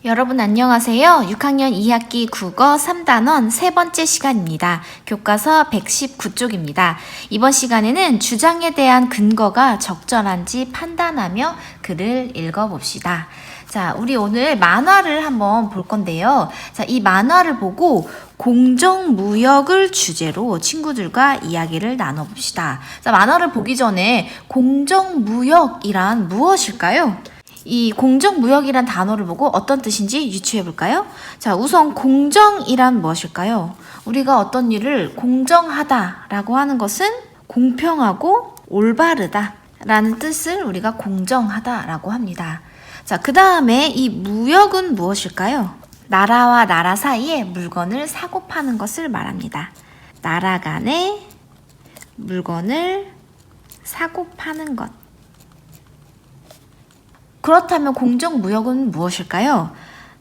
여러분 안녕하세요. 6학년 2학기 국어 3단원 세 번째 시간입니다. 교과서 119쪽입니다. 이번 시간에는 주장에 대한 근거가 적절한지 판단하며 글을 읽어봅시다. 자, 우리 오늘 만화를 한번 볼 건데요. 자, 이 만화를 보고 공정무역을 주제로 친구들과 이야기를 나눠봅시다. 자, 만화를 보기 전에 공정무역이란 무엇일까요? 이 공정무역이란 단어를 보고 어떤 뜻인지 유추해 볼까요? 자, 우선 공정이란 무엇일까요? 우리가 어떤 일을 공정하다라고 하는 것은 공평하고 올바르다 라는 뜻을 우리가 공정하다라고 합니다. 자, 그 다음에 이 무역은 무엇일까요? 나라와 나라 사이에 물건을 사고 파는 것을 말합니다. 나라 간에 물건을 사고 파는 것. 그렇다면 공정무역은 무엇일까요?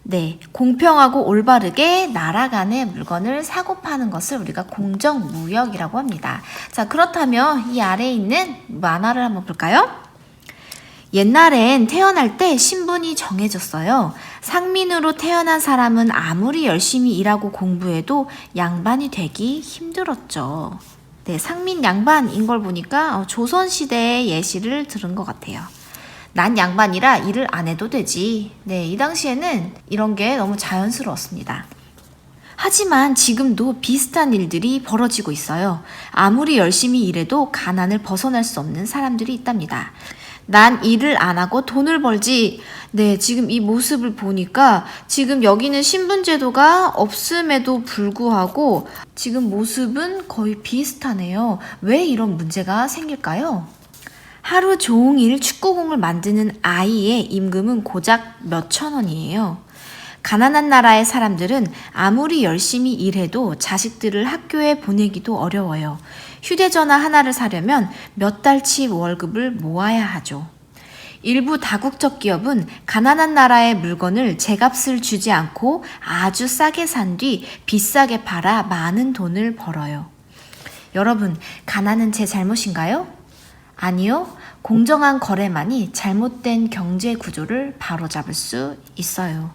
네, 공평하고 올바르게 나라 간의 물건을 사고 파는 것을 우리가 공정무역이라고 합니다. 자, 그렇다면 이 아래에 있는 만화를 한번 볼까요? 옛날엔 태어날 때 신분이 정해졌어요. 상민으로 태어난 사람은 아무리 열심히 일하고 공부해도 양반이 되기 힘들었죠. 네, 상민 양반인 걸 보니까 조선시대의 예시를 들은 것 같아요. 난 양반이라 일을 안 해도 되지. 네, 이 당시에는 이런 게 너무 자연스러웠습니다. 하지만 지금도 비슷한 일들이 벌어지고 있어요. 아무리 열심히 일해도 가난을 벗어날 수 없는 사람들이 있답니다. 난 일을 안 하고 돈을 벌지. 네, 지금 이 모습을 보니까 지금 여기는 신분제도가 없음에도 불구하고 지금 모습은 거의 비슷하네요. 왜 이런 문제가 생길까요? 하루 종일 축구공을 만드는 아이의 임금은 고작 몇천 원이에요. 가난한 나라의 사람들은 아무리 열심히 일해도 자식들을 학교에 보내기도 어려워요. 휴대전화 하나를 사려면 몇 달치 월급을 모아야 하죠. 일부 다국적 기업은 가난한 나라의 물건을 제값을 주지 않고 아주 싸게 산 뒤 비싸게 팔아 많은 돈을 벌어요. 여러분, 가난은 제 잘못인가요? 아니요. 공정한 거래만이 잘못된 경제 구조를 바로잡을 수 있어요.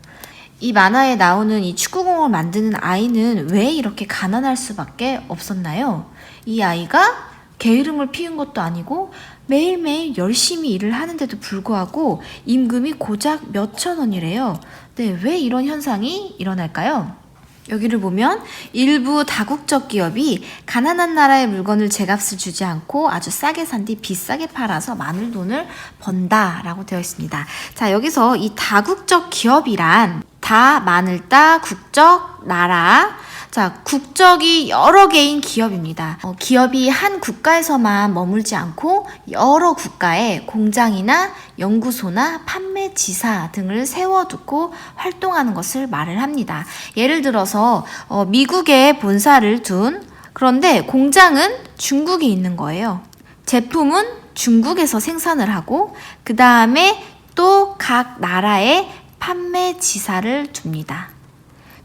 이 만화에 나오는 이 축구공을 만드는 아이는 왜 이렇게 가난할 수밖에 없었나요? 이 아이가 게으름을 피운 것도 아니고 매일매일 열심히 일을 하는데도 불구하고 임금이 고작 몇천 원이래요. 네, 왜 이런 현상이 일어날까요? 여기를 보면 일부 다국적 기업이 가난한 나라의 물건을 제값을 주지 않고 아주 싸게 산 뒤 비싸게 팔아서 많은 돈을 번다라고 되어 있습니다. 자, 여기서 이 다국적 기업이란 다, 마늘 따, 국적, 나라. 자, 국적이 여러 개인 기업입니다. 기업이 한 국가에서만 머물지 않고 여러 국가에 공장이나 연구소나 판매지사 등을 세워두고 활동하는 것을 말을 합니다. 예를 들어서 미국에 본사를 둔, 그런데 공장은 중국에 있는 거예요. 제품은 중국에서 생산을 하고 그 다음에 또 각 나라에 판매지사를 둡니다.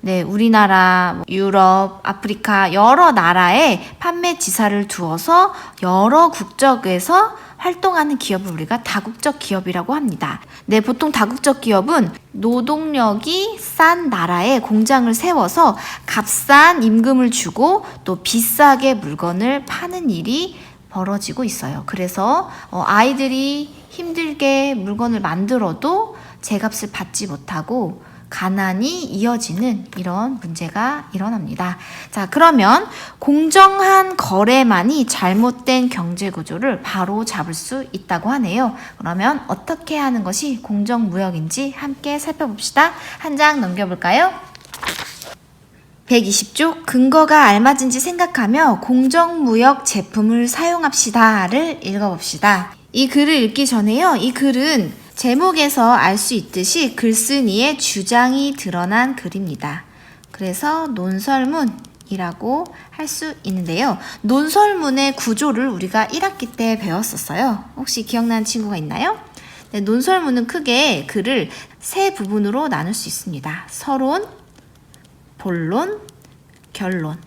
네, 우리나라, 유럽, 아프리카 여러 나라에 판매지사를 두어서 여러 국적에서 활동하는 기업을 우리가 다국적 기업이라고 합니다. 네, 보통 다국적 기업은 노동력이 싼 나라에 공장을 세워서 값싼 임금을 주고 또 비싸게 물건을 파는 일이 벌어지고 있어요. 그래서 아이들이 힘들게 물건을 만들어도 제값을 받지 못하고 가난이 이어지는 이런 문제가 일어납니다. 자, 그러면 공정한 거래만이 잘못된 경제 구조를 바로 잡을 수 있다고 하네요. 그러면 어떻게 하는 것이 공정무역인지 함께 살펴봅시다. 한 장 넘겨볼까요? 120쪽 근거가 알맞은지 생각하며 공정무역 제품을 사용합시다를 읽어봅시다. 이 글을 읽기 전에요. 이 글은 제목에서 알 수 있듯이 글쓴이의 주장이 드러난 글입니다. 그래서 논설문이라고 할 수 있는데요. 논설문의 구조를 우리가 1학기 때 배웠었어요. 혹시 기억나는 친구가 있나요? 네, 논설문은 크게 글을 세 부분으로 나눌 수 있습니다. 서론, 본론, 결론.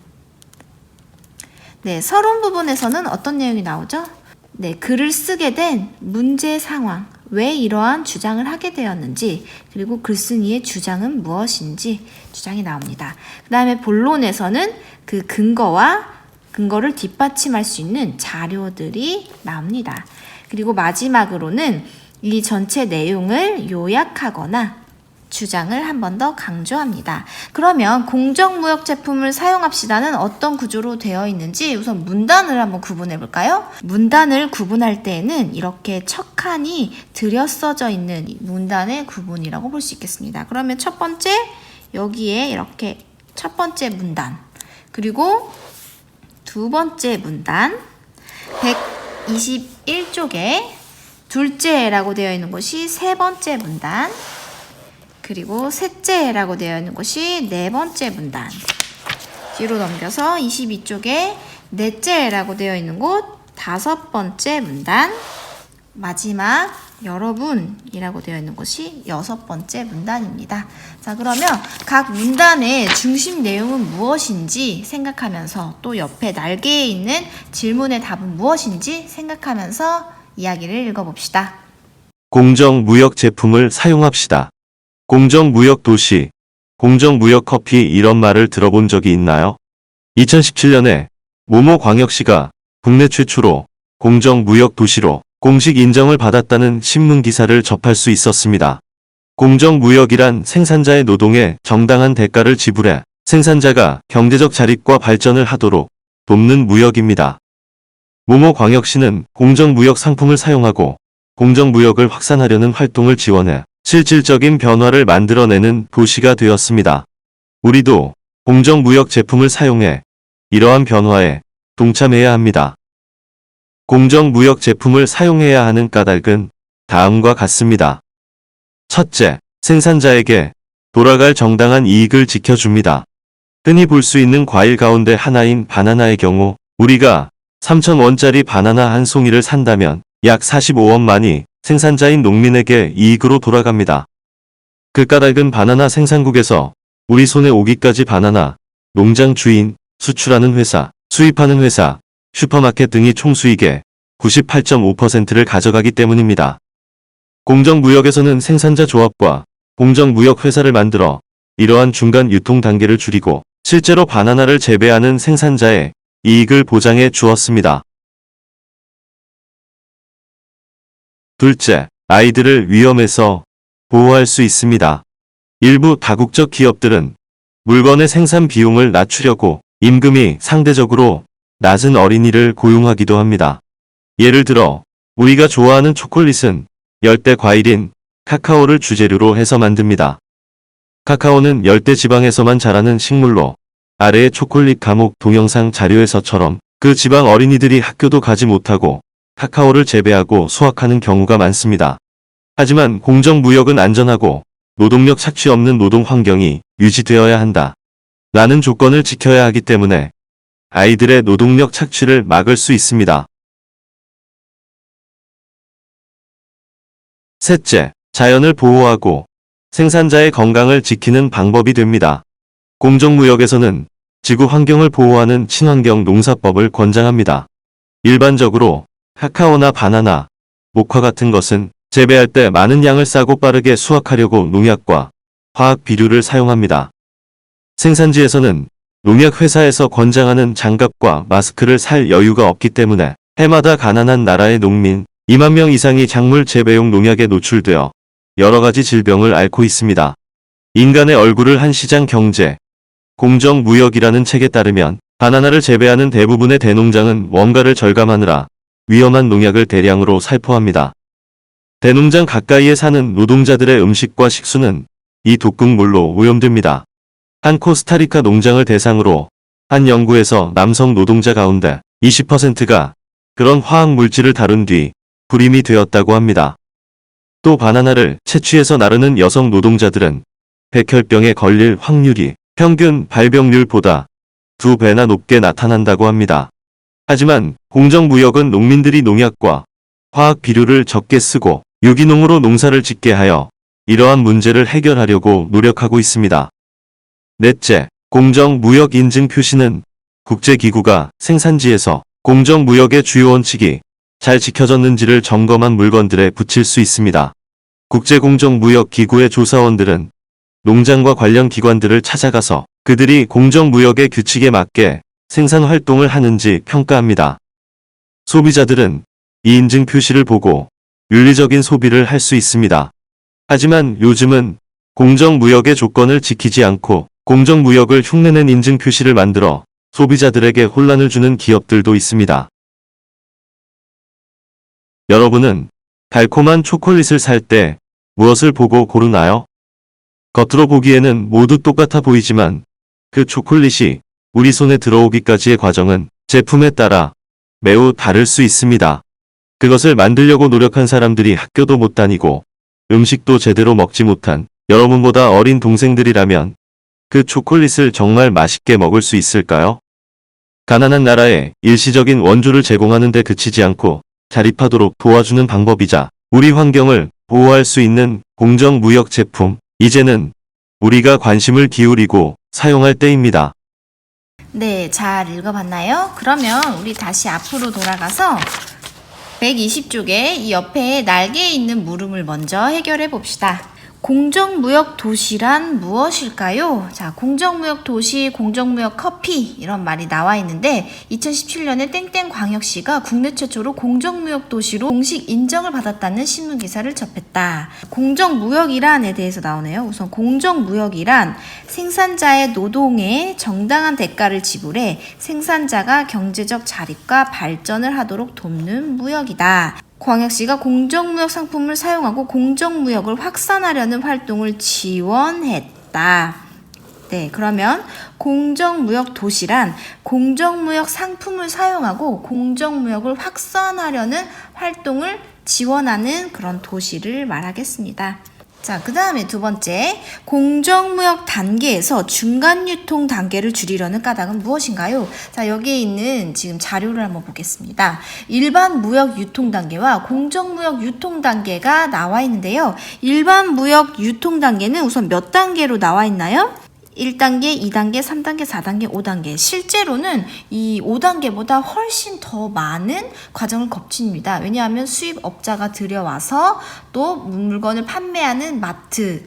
네, 서론 부분에서는 어떤 내용이 나오죠? 네, 글을 쓰게 된 문제 상황, 왜 이러한 주장을 하게 되었는지, 그리고 글쓴이의 주장은 무엇인지 주장이 나옵니다. 그 다음에 본론에서는 그 근거를 뒷받침할 수 있는 자료들이 나옵니다. 그리고 마지막으로는 이 전체 내용을 요약하거나 주장을 한 번 더 강조합니다. 그러면 공정무역 제품을 사용합시다는 어떤 구조로 되어 있는지 우선 문단을 한번 구분해 볼까요? 문단을 구분할 때에는 이렇게 척칸이 들여 써져 있는 문단의 구분이라고 볼 수 있겠습니다. 그러면 첫 번째, 여기에 이렇게 첫 번째 문단, 그리고 두 번째 문단, 121쪽에 둘째라고 되어 있는 곳이 세 번째 문단, 그리고 셋째라고 되어 있는 곳이 네 번째 문단, 뒤로 넘겨서 22쪽에 넷째라고 되어 있는 곳 다섯 번째 문단, 마지막 여러분이라고 되어 있는 곳이 여섯 번째 문단입니다. 자, 그러면 각 문단의 중심 내용은 무엇인지 생각하면서, 또 옆에 날개에 있는 질문의 답은 무엇인지 생각하면서 이야기를 읽어봅시다. 공정무역 제품을 사용합시다. 공정무역 도시, 공정무역 커피 이런 말을 들어본 적이 있나요? 2017년에 모모 광역시가 국내 최초로 공정무역 도시로 공식 인정을 받았다는 신문 기사를 접할 수 있었습니다. 공정무역이란 생산자의 노동에 정당한 대가를 지불해 생산자가 경제적 자립과 발전을 하도록 돕는 무역입니다. 모모 광역시는 공정무역 상품을 사용하고 공정무역을 확산하려는 활동을 지원해 실질적인 변화를 만들어내는 도시가 되었습니다. 우리도 공정무역 제품을 사용해 이러한 변화에 동참해야 합니다. 공정무역 제품을 사용해야 하는 까닭은 다음과 같습니다. 첫째, 생산자에게 돌아갈 정당한 이익을 지켜줍니다. 흔히 볼 수 있는 과일 가운데 하나인 바나나의 경우 우리가 3,000원짜리 바나나 한 송이를 산다면 약 45원만이 생산자인 농민에게 이익으로 돌아갑니다. 그 까닭은 바나나 생산국에서 우리 손에 오기까지 바나나 농장 주인, 수출하는 회사, 수입하는 회사, 슈퍼마켓 등이 총수익의 98.5%를 가져가기 때문입니다. 공정무역에서는 생산자 조합과 공정무역 회사를 만들어 이러한 중간 유통 단계를 줄이고 실제로 바나나를 재배하는 생산자의 이익을 보장해 주었습니다. 둘째, 아이들을 위험에서 보호할 수 있습니다. 일부 다국적 기업들은 물건의 생산 비용을 낮추려고 임금이 상대적으로 낮은 어린이를 고용하기도 합니다. 예를 들어 우리가 좋아하는 초콜릿은 열대 과일인 카카오를 주재료로 해서 만듭니다. 카카오는 열대 지방에서만 자라는 식물로 아래의 초콜릿 감옥 동영상 자료에서처럼 그 지방 어린이들이 학교도 가지 못하고 카카오를 재배하고 수확하는 경우가 많습니다. 하지만 공정무역은 안전하고 노동력 착취 없는 노동 환경이 유지되어야 한다. 라는 조건을 지켜야 하기 때문에 아이들의 노동력 착취를 막을 수 있습니다. 셋째, 자연을 보호하고 생산자의 건강을 지키는 방법이 됩니다. 공정무역에서는 지구 환경을 보호하는 친환경 농사법을 권장합니다. 일반적으로 카카오나 바나나, 목화 같은 것은 재배할 때 많은 양을 싸고 빠르게 수확하려고 농약과 화학 비료를 사용합니다. 생산지에서는 농약 회사에서 권장하는 장갑과 마스크를 살 여유가 없기 때문에 해마다 가난한 나라의 농민 2만 명 이상이 작물 재배용 농약에 노출되어 여러 가지 질병을 앓고 있습니다. 인간의 얼굴을 한 시장 경제, 공정무역이라는 책에 따르면 바나나를 재배하는 대부분의 대농장은 원가를 절감하느라 위험한 농약을 대량으로 살포합니다. 대농장 가까이에 사는 노동자들의 음식과 식수는 이 독극물로 오염됩니다. 한 코스타리카 농장을 대상으로 한 연구에서 남성 노동자 가운데 20%가 그런 화학 물질을 다룬 뒤 불임이 되었다고 합니다. 또 바나나를 채취해서 나르는 여성 노동자들은 백혈병에 걸릴 확률이 평균 발병률보다 2배나 높게 나타난다고 합니다. 하지만 공정무역은 농민들이 농약과 화학 비료를 적게 쓰고 유기농으로 농사를 짓게 하여 이러한 문제를 해결하려고 노력하고 있습니다. 넷째, 공정무역 인증 표시는 국제기구가 생산지에서 공정무역의 주요 원칙이 잘 지켜졌는지를 점검한 물건들에 붙일 수 있습니다. 국제공정무역기구의 조사원들은 농장과 관련 기관들을 찾아가서 그들이 공정무역의 규칙에 맞게 생산 활동을 하는지 평가합니다. 소비자들은 이 인증 표시를 보고 윤리적인 소비를 할 수 있습니다. 하지만 요즘은 공정무역의 조건을 지키지 않고 공정무역을 흉내낸 인증 표시를 만들어 소비자들에게 혼란을 주는 기업들도 있습니다. 여러분은 달콤한 초콜릿을 살 때 무엇을 보고 고르나요? 겉으로 보기에는 모두 똑같아 보이지만 그 초콜릿이 우리 손에 들어오기까지의 과정은 제품에 따라 매우 다를 수 있습니다. 그것을 만들려고 노력한 사람들이 학교도 못 다니고 음식도 제대로 먹지 못한 여러분보다 어린 동생들이라면 그 초콜릿을 정말 맛있게 먹을 수 있을까요? 가난한 나라에 일시적인 원조를 제공하는 데 그치지 않고 자립하도록 도와주는 방법이자 우리 환경을 보호할 수 있는 공정무역 제품, 이제는 우리가 관심을 기울이고 사용할 때입니다. 네, 잘 읽어봤나요? 그러면 우리 다시 앞으로 돌아가서 120쪽에 이 옆에 날개에 있는 물음을 먼저 해결해 봅시다. 공정무역 도시란 무엇일까요? 자, 공정무역 도시, 공정무역 커피 이런 말이 나와 있는데 2017년에 땡땡광역시가 국내 최초로 공정무역 도시로 공식 인정을 받았다는 신문 기사를 접했다. 공정무역이란에 대해서 나오네요. 우선 공정무역이란 생산자의 노동에 정당한 대가를 지불해 생산자가 경제적 자립과 발전을 하도록 돕는 무역이다. 광역시가 공정무역 상품을 사용하고 공정무역을 확산하려는 활동을 지원했다. 네, 그러면 공정무역 도시란 공정무역 상품을 사용하고 공정무역을 확산하려는 활동을 지원하는 그런 도시를 말하겠습니다. 자, 그 다음에 두 번째, 공정무역 단계에서 중간 유통 단계를 줄이려는 까닭은 무엇인가요? 자, 여기에 있는 지금 자료를 한번 보겠습니다. 일반 무역 유통 단계와 공정무역 유통 단계가 나와 있는데요. 일반 무역 유통 단계는 우선 몇 단계로 나와 있나요? 1단계, 2단계, 3단계, 4단계, 5단계. 실제로는 이 5단계보다 훨씬 더 많은 과정을 거칩니다. 왜냐하면 수입업자가 들여와서 또 물건을 판매하는 마트,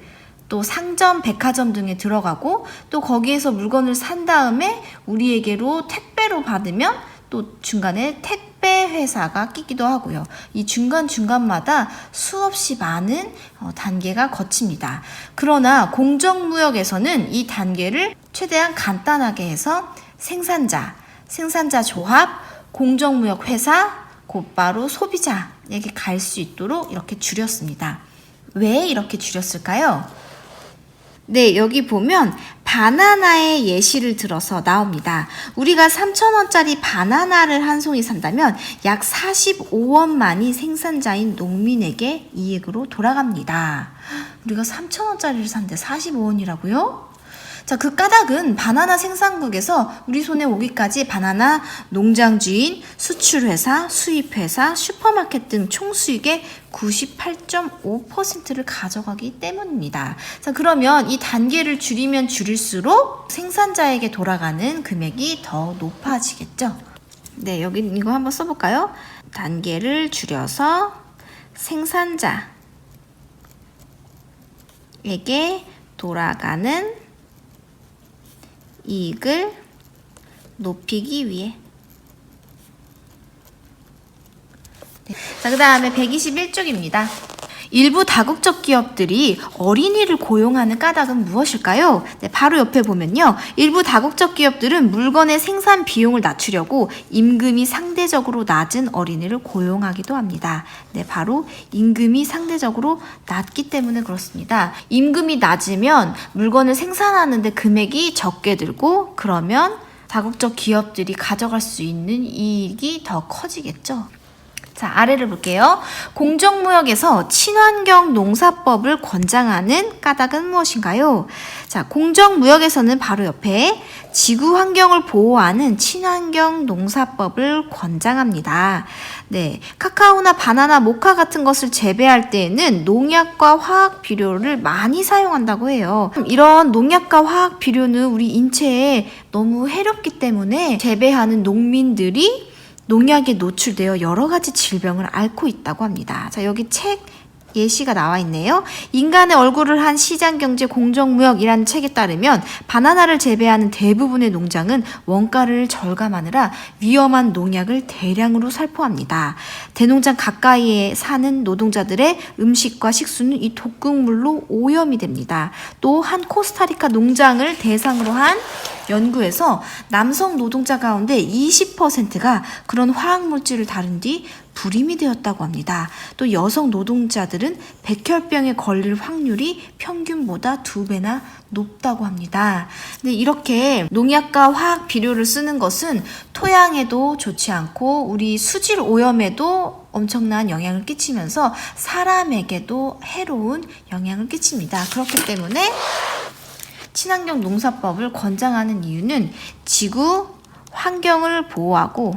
또 상점, 백화점 등에 들어가고 또 거기에서 물건을 산 다음에 우리에게로 택배로 받으면 또 중간에 택배 회사가 끼기도 하고요. 이 중간중간마다 수없이 많은 단계가 거칩니다. 그러나 공정무역에서는 이 단계를 최대한 간단하게 해서 생산자 조합, 공정무역 회사, 곧바로 소비자에게 갈 수 있도록 이렇게 줄였습니다. 왜 이렇게 줄였을까요? 네, 여기 보면 바나나의 예시를 들어서 나옵니다. 우리가 3,000원짜리 바나나를 한 송이 산다면 약 45원만이 생산자인 농민에게 이익으로 돌아갑니다. 우리가 3,000원짜리를 샀는데 45원이라고요? 자, 그 까닭은 바나나 생산국에서 우리 손에 오기까지 바나나 농장주인, 수출회사, 수입회사, 슈퍼마켓 등 총수익의 98.5%를 가져가기 때문입니다. 자, 그러면 이 단계를 줄이면 줄일수록 생산자에게 돌아가는 금액이 더 높아지겠죠? 네, 여기 이거 한번 써볼까요? 단계를 줄여서 생산자에게 돌아가는 이익을 높이기 위해. 네. 자, 그 다음에 121쪽입니다. 일부 다국적 기업들이 어린이를 고용하는 까닭은 무엇일까요? 네, 바로 옆에 보면요. 일부 다국적 기업들은 물건의 생산 비용을 낮추려고 임금이 상대적으로 낮은 어린이를 고용하기도 합니다. 네, 바로 임금이 상대적으로 낮기 때문에 그렇습니다. 임금이 낮으면 물건을 생산하는데 금액이 적게 들고 그러면 다국적 기업들이 가져갈 수 있는 이익이 더 커지겠죠. 자, 아래를 볼게요. 공정무역에서 친환경 농사법을 권장하는 까닭은 무엇인가요? 자, 공정무역에서는 바로 옆에 지구 환경을 보호하는 친환경 농사법을 권장합니다. 네, 카카오나 바나나, 모카 같은 것을 재배할 때에는 농약과 화학 비료를 많이 사용한다고 해요. 이런 농약과 화학 비료는 우리 인체에 너무 해롭기 때문에 재배하는 농민들이 농약에 노출되어 여러 가지 질병을 앓고 있다고 합니다. 자, 여기 책 예시가 나와 있네요. 인간의 얼굴을 한 시장경제 공정무역이라는 책에 따르면 바나나를 재배하는 대부분의 농장은 원가를 절감하느라 위험한 농약을 대량으로 살포합니다. 대농장 가까이에 사는 노동자들의 음식과 식수는 이 독극물로 오염이 됩니다. 또 한 코스타리카 농장을 대상으로 한 연구에서 남성 노동자 가운데 20%가 그런 화학물질을 다룬 뒤 불임이 되었다고 합니다. 또 여성 노동자들은 백혈병에 걸릴 확률이 평균보다 2배나 높다고 합니다. 근데 이렇게 농약과 화학 비료를 쓰는 것은 토양에도 좋지 않고 우리 수질 오염에도 엄청난 영향을 끼치면서 사람에게도 해로운 영향을 끼칩니다. 그렇기 때문에 친환경 농사법을 권장하는 이유는 지구 환경을 보호하고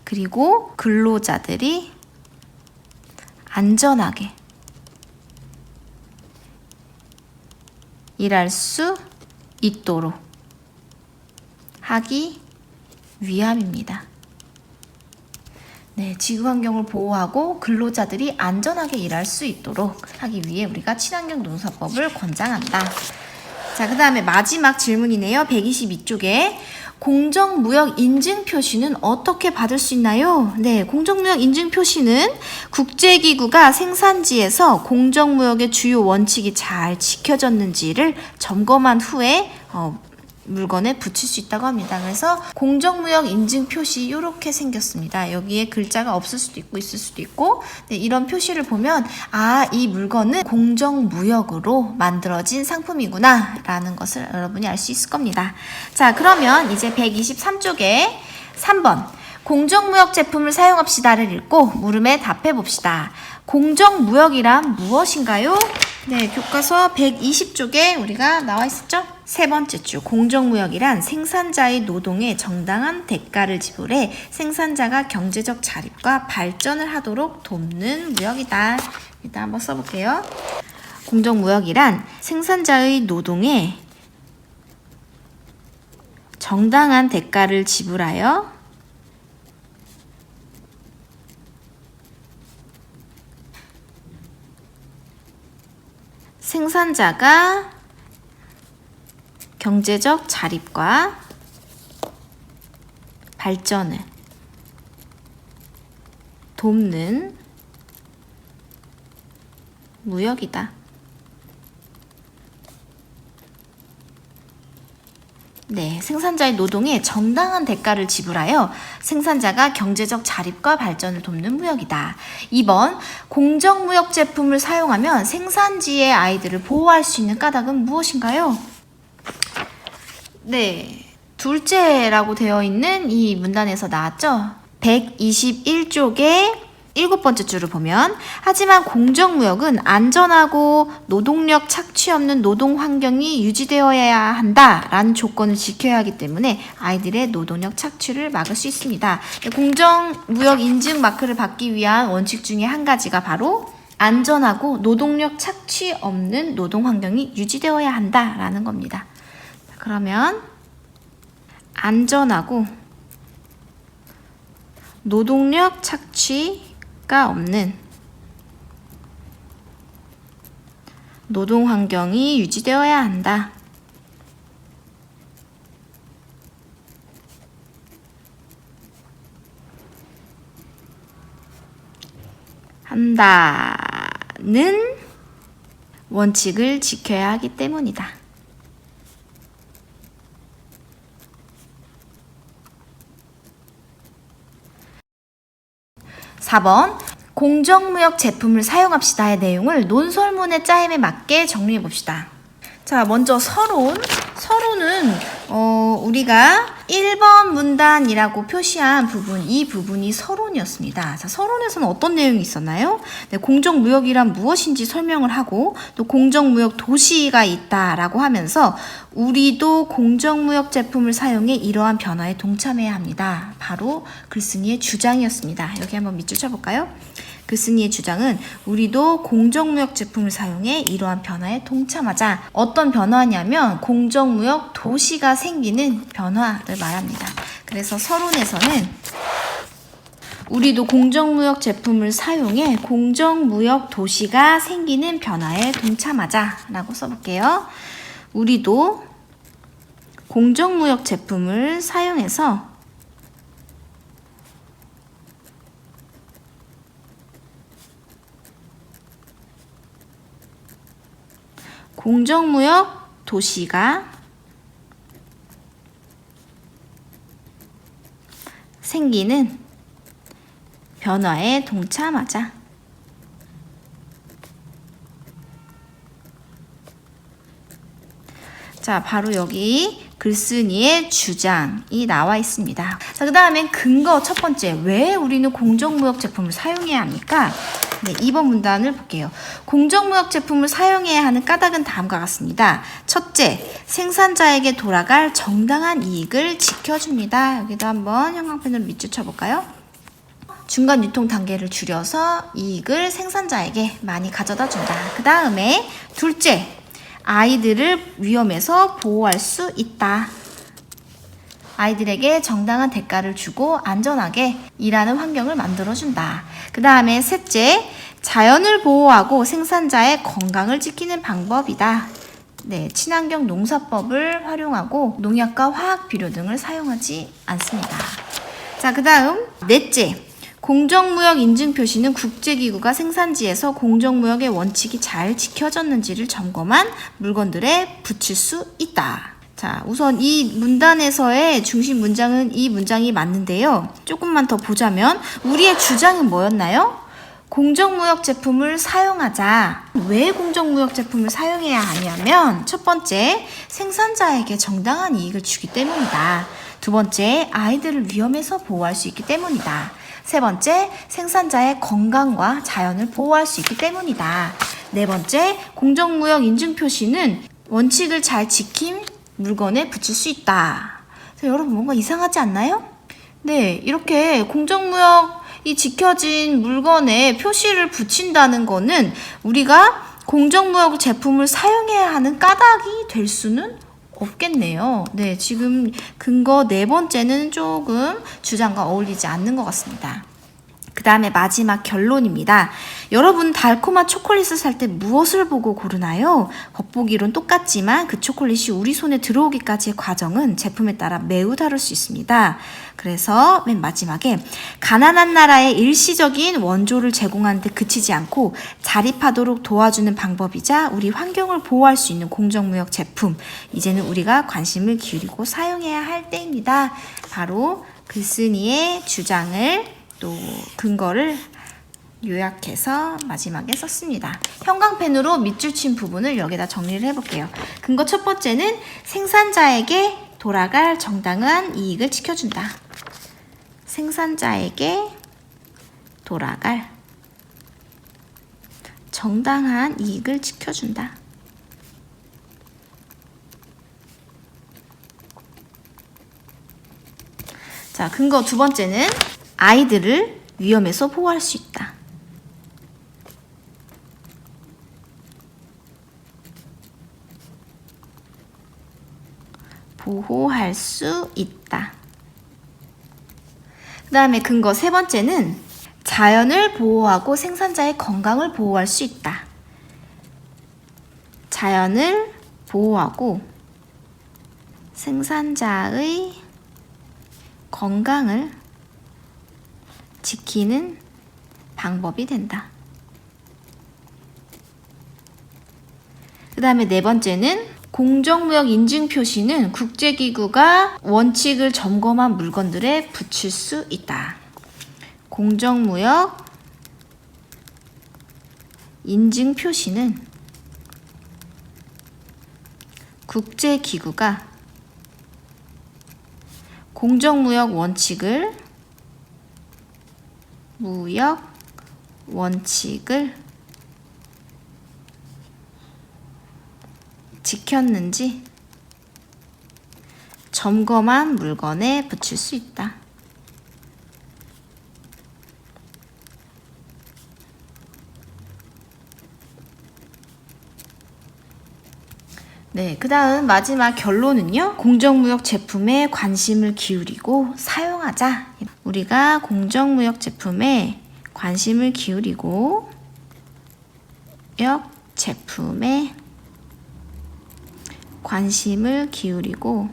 그리고 근로자들이 안전하게 일할 수 있도록 하기 위함입니다. 네, 지구 환경을 보호하고 근로자들이 안전하게 일할 수 있도록 하기 위해 우리가 친환경 농사법을 권장한다. 자, 그 다음에 마지막 질문이네요. 122쪽에 공정무역 인증 표시는 어떻게 받을 수 있나요? 네, 공정무역 인증 표시는 국제기구가 생산지에서 공정무역의 주요 원칙이 잘 지켜졌는지를 점검한 후에 물건에 붙일 수 있다고 합니다. 그래서 공정무역 인증 표시 이렇게 생겼습니다. 여기에 글자가 없을 수도 있고 있을 수도 있고 네, 이런 표시를 보면 이 물건은 공정무역으로 만들어진 상품이구나 라는 것을 여러분이 알 수 있을 겁니다. 자, 그러면 이제 123쪽에 3번 공정무역 제품을 사용합시다를 읽고 물음에 답해 봅시다. 공정무역이란 무엇인가요? 네, 교과서 120쪽에 우리가 나와 있었죠? 세 번째 줄, 공정무역이란 생산자의 노동에 정당한 대가를 지불해 생산자가 경제적 자립과 발전을 하도록 돕는 무역이다. 일단 한번 써볼게요. 공정무역이란 생산자의 노동에 정당한 대가를 지불하여 생산자가 경제적 자립과 발전을 돕는 무역이다. 네, 생산자의 노동에 정당한 대가를 지불하여 생산자가 경제적 자립과 발전을 돕는 무역이다. 2번, 공정무역 제품을 사용하면 생산지의 아이들을 보호할 수 있는 까닭은 무엇인가요? 네, 둘째라고 되어 있는 이 문단에서 나왔죠? 121쪽에 7번째 줄을 보면 하지만 공정무역은 안전하고 노동력 착취 없는 노동 환경이 유지되어야 한다라는 조건을 지켜야 하기 때문에 아이들의 노동력 착취를 막을 수 있습니다. 공정무역 인증 마크를 받기 위한 원칙 중에 한 가지가 바로 안전하고 노동력 착취 없는 노동 환경이 유지되어야 한다라는 겁니다. 그러면 안전하고 노동력 착취 가 없는 노동 환경이 유지되어야 한다. 한다는 원칙을 지켜야 하기 때문이다. 4번 공정무역 제품을 사용합시다의 내용을 논설문의 짜임에 맞게 정리해 봅시다. 자, 먼저 서론은 우리가 1번 문단이라고 표시한 부분, 이 부분이 서론이었습니다. 자, 서론에서는 어떤 내용이 있었나요? 네, 공정무역이란 무엇인지 설명을 하고 또 공정무역 도시가 있다라고 하면서 우리도 공정무역 제품을 사용해 이러한 변화에 동참해야 합니다. 바로 글쓴이의 주장이었습니다. 여기 한번 밑줄 쳐볼까요? 글쓴이의 주장은 우리도 공정무역 제품을 사용해 이러한 변화에 동참하자. 어떤 변화냐면 공정무역 도시가 생기는 변화를 말합니다. 그래서 서론에서는 우리도 공정무역 제품을 사용해 공정무역 도시가 생기는 변화에 동참하자 라고 써볼게요. 우리도 공정무역 제품을 사용해서 공정무역 도시가 생기는 변화에 동참하자. 자, 바로 여기 글쓴이의 주장이 나와 있습니다. 자, 그 다음엔 근거 첫 번째. 왜 우리는 공정무역 제품을 사용해야 합니까? 네, 2번 문단을 볼게요. 공정무역 제품을 사용해야 하는 까닭은 다음과 같습니다. 첫째, 생산자에게 돌아갈 정당한 이익을 지켜줍니다. 여기도 한번 형광펜으로 밑줄 쳐볼까요? 중간 유통 단계를 줄여서 이익을 생산자에게 많이 가져다 준다. 그 다음에 둘째, 아이들을 위험에서 보호할 수 있다. 아이들에게 정당한 대가를 주고 안전하게 일하는 환경을 만들어준다. 그 다음에 셋째, 자연을 보호하고 생산자의 건강을 지키는 방법이다. 네, 친환경 농사법을 활용하고 농약과 화학 비료 등을 사용하지 않습니다. 자, 그 다음 넷째, 공정무역 인증 표시는 국제기구가 생산지에서 공정무역의 원칙이 잘 지켜졌는지를 점검한 물건들에 붙일 수 있다. 자, 우선 이 문단에서의 중심 문장은 이 문장이 맞는데요. 조금만 더 보자면 우리의 주장은 뭐였나요? 공정무역 제품을 사용하자. 왜 공정무역 제품을 사용해야 하냐면 첫 번째, 생산자에게 정당한 이익을 주기 때문이다. 두 번째, 아이들을 위험에서 보호할 수 있기 때문이다. 세 번째, 생산자의 건강과 자연을 보호할 수 있기 때문이다. 네 번째, 공정무역 인증 표시는 원칙을 잘 지킨 물건에 붙일 수 있다. 자, 여러분 뭔가 이상하지 않나요? 네, 이렇게 공정무역이 지켜진 물건에 표시를 붙인다는 거는 우리가 공정무역 제품을 사용해야 하는 까닭이 될 수는 없겠네요. 네, 지금 근거 네 번째는 조금 주장과 어울리지 않는 것 같습니다. 그 다음에 마지막 결론입니다. 여러분 달콤한 초콜릿을 살 때 무엇을 보고 고르나요? 겉보기론 똑같지만 그 초콜릿이 우리 손에 들어오기까지의 과정은 제품에 따라 매우 다를 수 있습니다. 그래서 맨 마지막에 가난한 나라에 일시적인 원조를 제공하는 데 그치지 않고 자립하도록 도와주는 방법이자 우리 환경을 보호할 수 있는 공정무역 제품, 이제는 우리가 관심을 기울이고 사용해야 할 때입니다. 바로 글쓴이의 주장을 또 근거를 요약해서 마지막에 썼습니다. 형광펜으로 밑줄 친 부분을 여기다 정리를 해볼게요. 근거 첫 번째는 생산자에게 돌아갈 정당한 이익을 지켜준다. 생산자에게 돌아갈 정당한 이익을 지켜준다. 자, 근거 두 번째는 아이들을 위험에서 보호할 수 있다. 보호할 수 있다. 그 다음에 근거 세 번째는 자연을 보호하고 생산자의 건강을 보호할 수 있다. 자연을 보호하고 생산자의 건강을 지키는 방법이 된다. 그 다음에 네 번째는 공정무역 인증 표시는 국제기구가 원칙을 점검한 물건들에 붙일 수 있다. 공정무역 인증 표시는 국제기구가 공정무역 원칙을 지켰는지 점검한 물건에 붙일 수 있다. 네, 그 다음 마지막 결론은요. 공정무역 제품에 관심을 기울이고 사용하자. 우리가 공정무역 제품에 관심을 기울이고 제품에 관심을 기울이고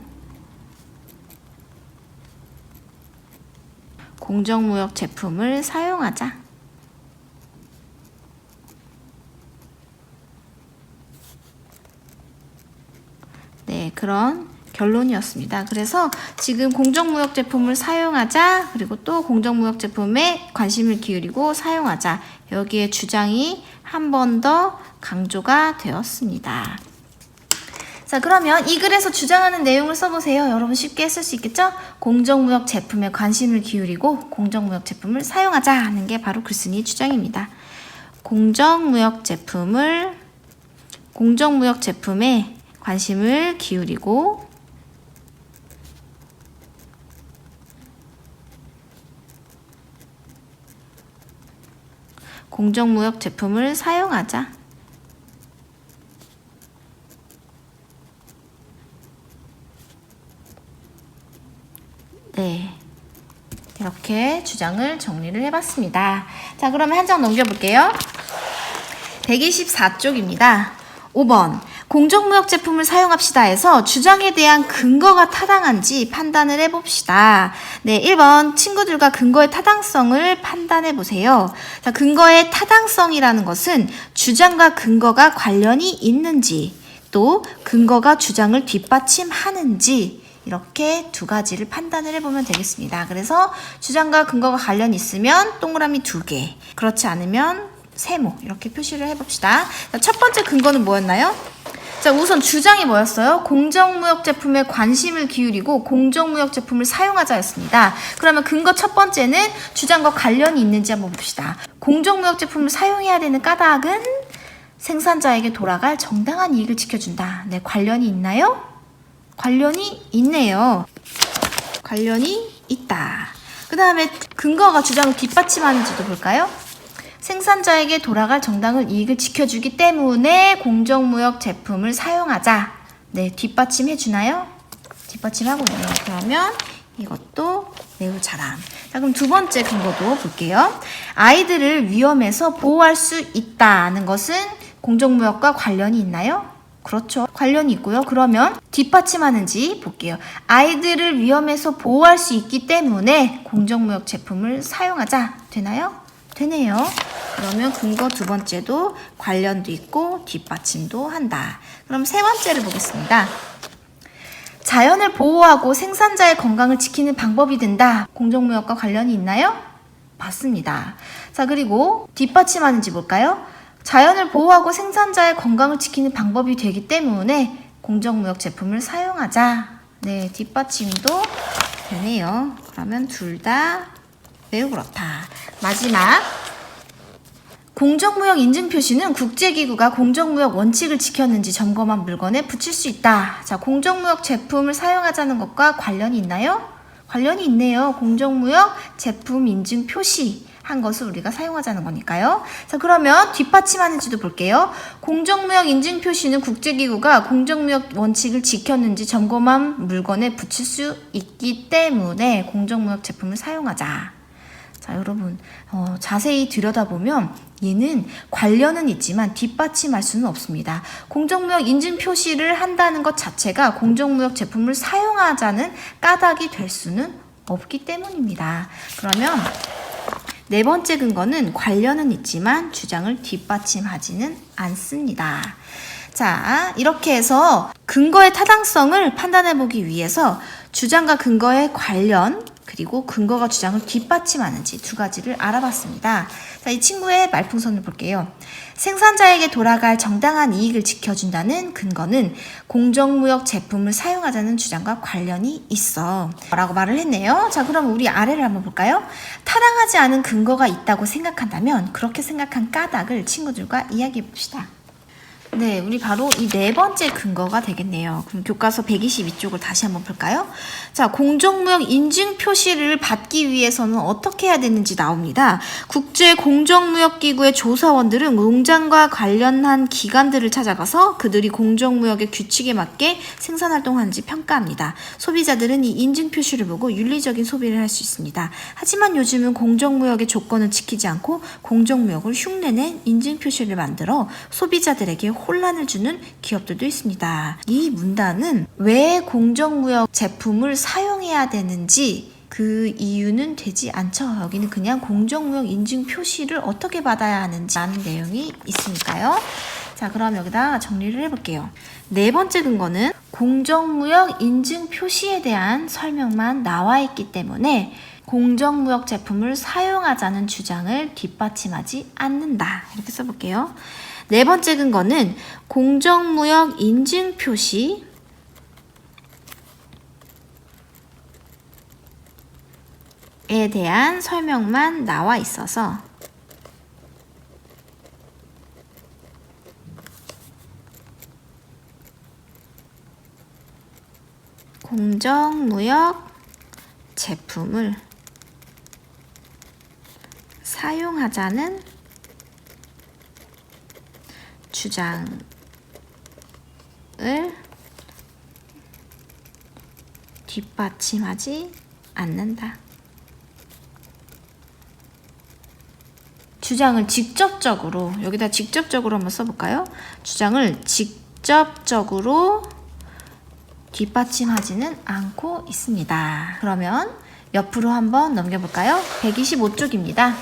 공정무역 제품을 사용하자. 네, 그런 결론이었습니다. 그래서 지금 공정무역 제품을 사용하자, 그리고 또 공정무역 제품에 관심을 기울이고 사용하자. 여기에 주장이 한 번 더 강조가 되었습니다. 자, 그러면 이 글에서 주장하는 내용을 써보세요. 여러분 쉽게 쓸 수 있겠죠? 공정무역 제품에 관심을 기울이고 공정무역 제품을 사용하자 하는 게 바로 글쓴이의 주장입니다. 공정무역 제품에 관심을 기울이고 공정무역 제품을 사용하자. 네, 이렇게 주장을 정리를 해봤습니다. 자, 그러면 한 장 넘겨볼게요. 124쪽입니다. 5번 공정무역 제품을 사용합시다 해서 주장에 대한 근거가 타당한지 판단을 해봅시다. 네, 1번 친구들과 근거의 타당성을 판단해 보세요. 자, 근거의 타당성이라는 것은 주장과 근거가 관련이 있는지, 또 근거가 주장을 뒷받침하는지, 이렇게 두 가지를 판단을 해보면 되겠습니다. 그래서 주장과 근거가 관련이 있으면 동그라미 2개, 그렇지 않으면 세모, 이렇게 표시를 해봅시다. 자, 첫 번째 근거는 뭐였나요? 자, 우선 주장이 뭐였어요? 공정무역 제품에 관심을 기울이고 공정무역 제품을 사용하자였습니다. 그러면 근거 첫 번째는 주장과 관련이 있는지 한번 봅시다. 공정무역 제품을 사용해야 되는 까닭은 생산자에게 돌아갈 정당한 이익을 지켜준다. 네, 관련이 있나요? 관련이 있네요. 관련이 있다. 그 다음에 근거가 주장을 뒷받침하는지도 볼까요? 생산자에게 돌아갈 정당한 이익을 지켜주기 때문에 공정무역 제품을 사용하자. 네, 뒷받침해 주나요? 뒷받침하고 있네요. 그러면 이것도 매우 잘함. 자, 그럼 두 번째 근거도 볼게요. 아이들을 위험에서 보호할 수 있다는 것은 공정무역과 관련이 있나요? 그렇죠. 관련이 있고요. 그러면 뒷받침하는지 볼게요. 아이들을 위험에서 보호할 수 있기 때문에 공정무역 제품을 사용하자. 되나요? 되네요. 그러면 근거 두 번째도 관련도 있고 뒷받침도 한다. 그럼 세 번째를 보겠습니다. 자연을 보호하고 생산자의 건강을 지키는 방법이 된다. 공정무역과 관련이 있나요? 맞습니다. 자, 그리고 뒷받침하는지 볼까요? 자연을 보호하고 생산자의 건강을 지키는 방법이 되기 때문에 공정무역 제품을 사용하자. 네, 뒷받침도 되네요. 그러면 둘 다 매우 그렇다. 마지막, 공정무역 인증 표시는 국제기구가 공정무역 원칙을 지켰는지 점검한 물건에 붙일 수 있다. 자, 공정무역 제품을 사용하자는 것과 관련이 있나요? 관련이 있네요. 공정무역 제품 인증 표시 한 것을 우리가 사용하자는 거니까요. 자, 그러면 뒷받침하는지도 볼게요. 공정무역 인증 표시는 국제기구가 공정무역 원칙을 지켰는지 점검한 물건에 붙일 수 있기 때문에 공정무역 제품을 사용하자. 자, 여러분 자세히 들여다보면 얘는 관련은 있지만 뒷받침할 수는 없습니다. 공정무역 인증 표시를 한다는 것 자체가 공정무역 제품을 사용하자는 까닭이 될 수는 없기 때문입니다. 그러면 네 번째 근거는 관련은 있지만 주장을 뒷받침하지는 않습니다. 자, 이렇게 해서 근거의 타당성을 판단해보기 위해서 주장과 근거의 관련, 그리고 근거가 주장을 뒷받침하는지 두 가지를 알아봤습니다. 자, 이 친구의 말풍선을 볼게요. 생산자에게 돌아갈 정당한 이익을 지켜준다는 근거는 공정무역 제품을 사용하자는 주장과 관련이 있어 라고 말을 했네요. 자, 그럼 우리 아래를 한번 볼까요? 타당하지 않은 근거가 있다고 생각한다면 그렇게 생각한 까닭을 친구들과 이야기해 봅시다. 네, 우리 바로 이 네 번째 근거가 되겠네요. 그럼 교과서 122쪽을 다시 한번 볼까요? 자, 공정무역 인증 표시를 받기 위해서는 어떻게 해야 되는지 나옵니다. 국제공정무역기구의 조사원들은 농장과 관련한 기관들을 찾아가서 그들이 공정무역의 규칙에 맞게 생산활동하는지 평가합니다. 소비자들은 이 인증 표시를 보고 윤리적인 소비를 할 수 있습니다. 하지만 요즘은 공정무역의 조건을 지키지 않고 공정무역을 흉내낸 인증 표시를 만들어 소비자들에게 혼란을 주는 기업들도 있습니다. 이 문단은 왜 공정무역 제품을 사용해야 되는지 그 이유는 되지 않죠. 여기는 그냥 공정무역 인증 표시를 어떻게 받아야 하는지 라는 내용이 있으니까요. 자, 그럼 여기다 정리를 해볼게요. 네 번째 근거는 공정무역 인증 표시에 대한 설명만 나와 있기 때문에 공정무역 제품을 사용하자는 주장을 뒷받침하지 않는다. 이렇게 써볼게요. 네 번째 근거는 공정무역 인증 표시에 대한 설명만 나와 있어서 공정무역 제품을 사용하자는 주장을 뒷받침하지 않는다. 주장을 직접적으로, 여기다 직접적으로 한번 써볼까요? 주장을 직접적으로 뒷받침하지는 않고 있습니다. 그러면 옆으로 한번 넘겨볼까요? 125쪽입니다.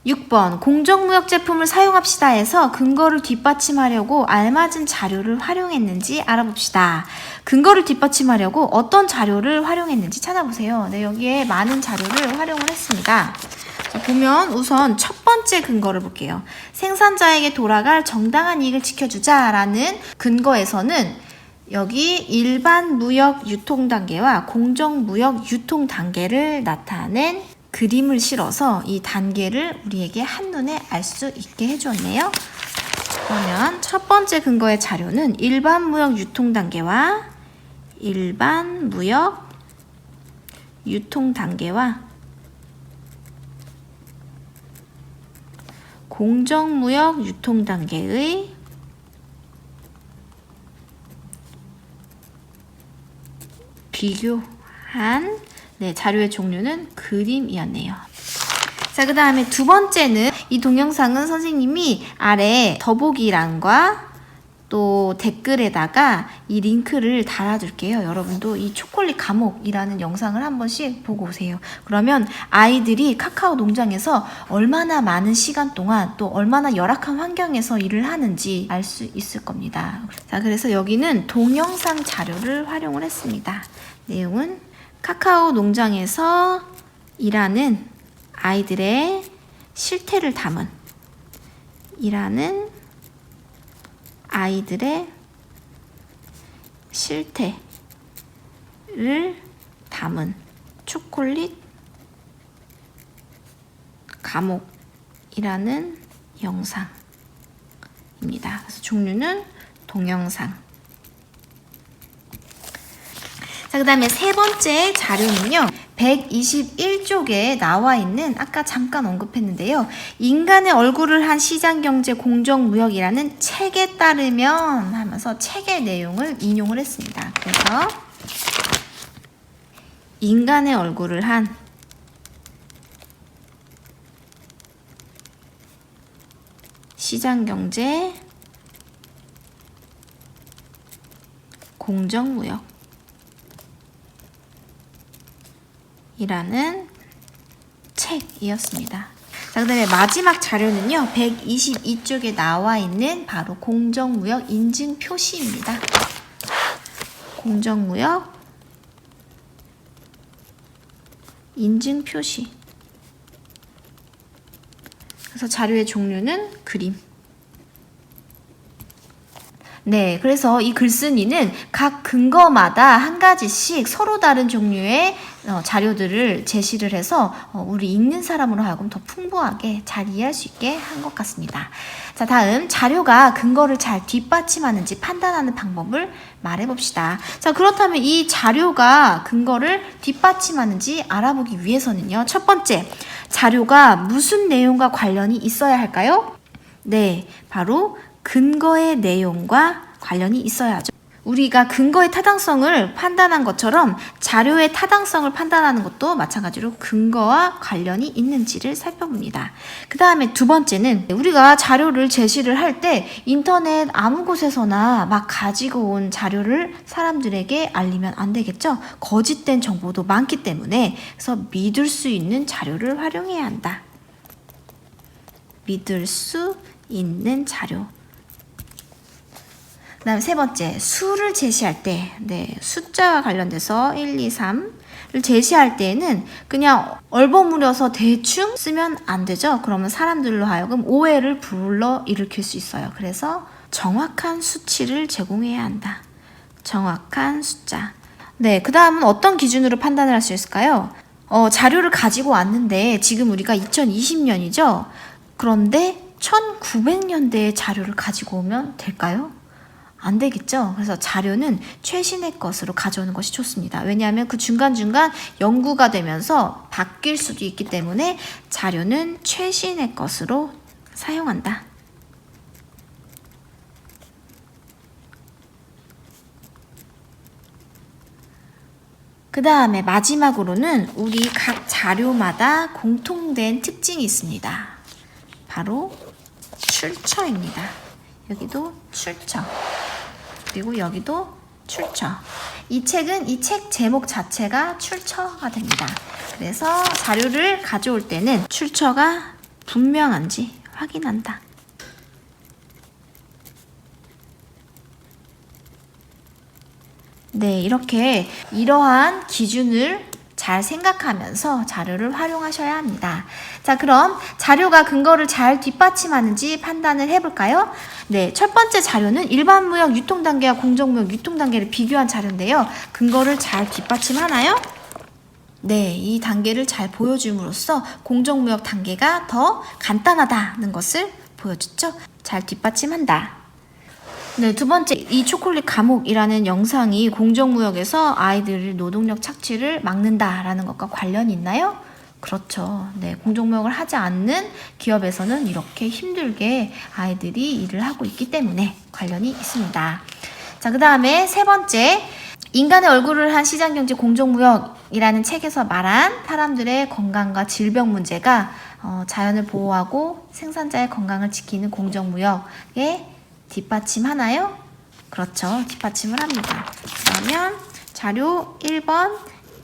6번 공정무역 제품을 사용합시다 해서 근거를 뒷받침하려고 알맞은 자료를 활용했는지 알아봅시다. 근거를 뒷받침하려고 어떤 자료를 활용했는지 찾아보세요. 네, 여기에 많은 자료를 활용을 했습니다. 자, 보면 우선 첫 번째 근거를 볼게요. 생산자에게 돌아갈 정당한 이익을 지켜주자라는 근거에서는 여기 일반 무역 유통 단계와 공정 무역 유통 단계를 나타낸 그림을 실어서 이 단계를 우리에게 한눈에 알 수 있게 해주었네요. 그러면 첫 번째 근거의 자료는 일반 무역 유통 단계와 일반 무역 유통 단계와 공정 무역 유통 단계의 비교한 자료의 종류는 그림이었네요. 자, 그 다음에 두 번째는 이 동영상은 선생님이 아래 더보기란과 또 댓글에다가 이 링크를 달아둘게요. 여러분도 이 초콜릿 감옥이라는 영상을 한 번씩 보고 오세요. 그러면 아이들이 카카오 농장에서 얼마나 많은 시간 동안 또 얼마나 열악한 환경에서 일을 하는지 알 수 있을 겁니다. 자, 그래서 여기는 동영상 자료를 활용을 했습니다. 내용은 카카오 농장에서 일하는 아이들의 실태를 담은 일하는 아이들의 실태를 담은 초콜릿 감옥이라는 영상입니다. 그래서 종류는 동영상. 자, 그 다음에 세 번째 자료는요. 121쪽에 나와 있는 아까 잠깐 언급했는데요. 인간의 얼굴을 한 시장경제 공정무역이라는 책에 따르면 하면서 책의 내용을 인용을 했습니다. 그래서 인간의 얼굴을 한 시장경제 공정무역 이라는 책이었습니다. 자, 그 다음에 마지막 자료는요. 122쪽에 나와 있는 바로 공정무역 인증 표시입니다. 공정무역 인증 표시. 그래서 자료의 종류는 그림. 네, 그래서 이 글쓴이는 각 근거마다 한 가지씩 서로 다른 종류의 자료들을 제시를 해서 우리 읽는 사람으로 하여금 더 풍부하게 잘 이해할 수 있게 한 것 같습니다. 자, 다음 자료가 근거를 잘 뒷받침하는지 판단하는 방법을 말해봅시다. 자, 그렇다면 이 자료가 근거를 뒷받침하는지 알아보기 위해서는요. 첫 번째, 자료가 무슨 내용과 관련이 있어야 할까요? 네, 바로 근거의 내용과 관련이 있어야죠. 우리가 근거의 타당성을 판단한 것처럼 자료의 타당성을 판단하는 것도 마찬가지로 근거와 관련이 있는지를 살펴봅니다. 그 다음에 두 번째는 우리가 자료를 제시를 할 때 인터넷 아무 곳에서나 막 가지고 온 자료를 사람들에게 알리면 안 되겠죠. 거짓된 정보도 많기 때문에 그래서 믿을 수 있는 자료를 활용해야 한다. 믿을 수 있는 자료. 그 다음에 세 번째, 수를 제시할 때, 숫자와 관련돼서 1, 2, 3를 제시할 때에는 그냥 얼버무려서 대충 쓰면 안 되죠. 그러면 사람들로 하여금 오해를 불러일으킬 수 있어요. 그래서 정확한 수치를 제공해야 한다. 정확한 숫자. 네, 그 다음은 어떤 기준으로 판단을 할 수 있을까요? 자료를 가지고 왔는데 지금 우리가 2020년이죠. 그런데 1900년대의 자료를 가지고 오면 될까요? 안 되겠죠. 그래서 자료는 최신의 것으로 가져오는 것이 좋습니다. 왜냐하면 그 중간중간 연구가 되면서 바뀔 수도 있기 때문에 자료는 최신의 것으로 사용한다. 그 다음에 마지막으로는 우리 각 자료마다 공통된 특징이 있습니다. 바로 출처입니다. 여기도 출처. 그리고 여기도 출처. 이 책은 이 책 제목 자체가 출처가 됩니다. 그래서 자료를 가져올 때는 출처가 분명한지 확인한다. 네, 이렇게 이러한 기준을 잘 생각하면서 자료를 활용하셔야 합니다. 자, 그럼 자료가 근거를 잘 뒷받침하는지 판단을 해볼까요? 네, 첫 번째 자료는 일반 무역 유통 단계와 공정 무역 유통 단계를 비교한 자료인데요. 근거를 잘 뒷받침하나요? 네, 이 단계를 잘 보여줌으로써 공정 무역 단계가 더 간단하다는 것을 보여줬죠. 잘 뒷받침한다. 네, 두 번째, 이 초콜릿 감옥이라는 영상이 공정무역에서 아이들의 노동력 착취를 막는다라는 것과 관련이 있나요? 그렇죠. 네, 공정무역을 하지 않는 기업에서는 이렇게 힘들게 아이들이 일을 하고 있기 때문에 관련이 있습니다. 자, 그 다음에 세 번째, 인간의 얼굴을 한 시장경제 공정무역이라는 책에서 말한 사람들의 건강과 질병 문제가 자연을 보호하고 생산자의 건강을 지키는 공정무역에 뒷받침하나요? 그렇죠. 뒷받침을 합니다. 그러면 자료 1번,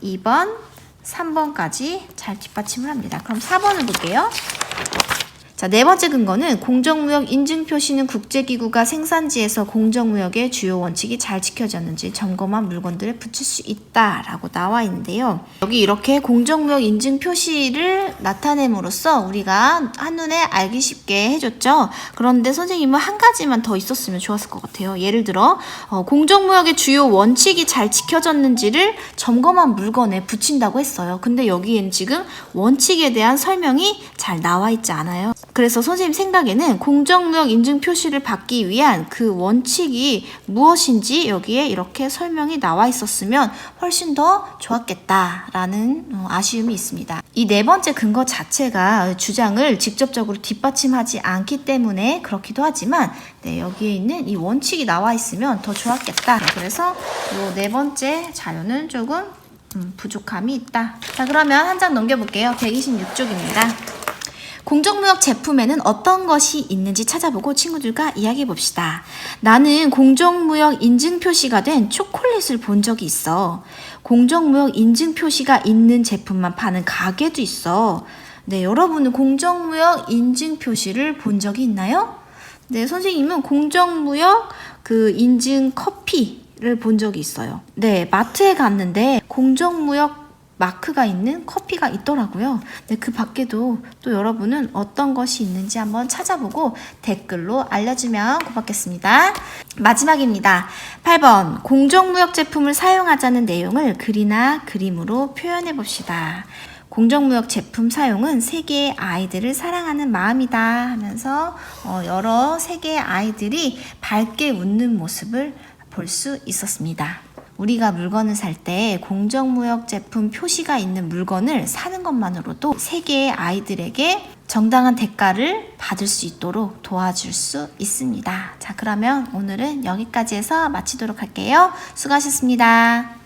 2번, 3번까지 잘 뒷받침을 합니다. 그럼 4번을 볼게요. 자, 네 번째 근거는 공정무역 인증표시는 국제기구가 생산지에서 공정무역의 주요 원칙이 잘 지켜졌는지 점검한 물건들에 붙일 수 있다라고 나와 있는데요. 여기 이렇게 공정무역 인증표시를 나타냄으로써 우리가 한눈에 알기 쉽게 해줬죠. 그런데 선생님은 한 가지만 더 있었으면 좋았을 것 같아요. 예를 들어 공정무역의 주요 원칙이 잘 지켜졌는지를 점검한 물건에 붙인다고 했어요. 근데 여기에는 지금 원칙에 대한 설명이 잘 나와 있지 않아요. 그래서 선생님 생각에는 공정무역 인증 표시를 받기 위한 그 원칙이 무엇인지 여기에 이렇게 설명이 나와 있었으면 훨씬 더 좋았겠다라는 아쉬움이 있습니다. 이 네 번째 근거 자체가 주장을 직접적으로 뒷받침하지 않기 때문에 그렇기도 하지만 여기에 있는 이 원칙이 나와 있으면 더 좋았겠다. 그래서 이 네 번째 자료는 조금 부족함이 있다. 자, 그러면 한 장 넘겨볼게요. 126쪽입니다. 공정무역 제품에는 어떤 것이 있는지 찾아보고 친구들과 이야기해 봅시다. 나는 공정무역 인증 표시가 된 초콜릿을 본 적이 있어. 공정무역 인증 표시가 있는 제품만 파는 가게도 있어. 네, 여러분은 공정무역 인증 표시를 본 적이 있나요? 네, 선생님은 공정무역 인증 커피를 본 적이 있어요. 네, 마트에 갔는데 공정무역 마크가 있는 커피가 있더라고요. 네, 그 밖에도 또 여러분은 어떤 것이 있는지 한번 찾아보고 댓글로 알려주면 고맙겠습니다. 마지막입니다. 8번 공정무역 제품을 사용하자는 내용을 글이나 그림으로 표현해 봅시다. 공정무역 제품 사용은 세계의 아이들을 사랑하는 마음이다 하면서 여러 세계의 아이들이 밝게 웃는 모습을 볼 수 있었습니다. 우리가 물건을 살 때 공정무역 제품 표시가 있는 물건을 사는 것만으로도 세계의 아이들에게 정당한 대가를 받을 수 있도록 도와줄 수 있습니다. 자, 그러면 오늘은 여기까지 해서 마치도록 할게요. 수고하셨습니다.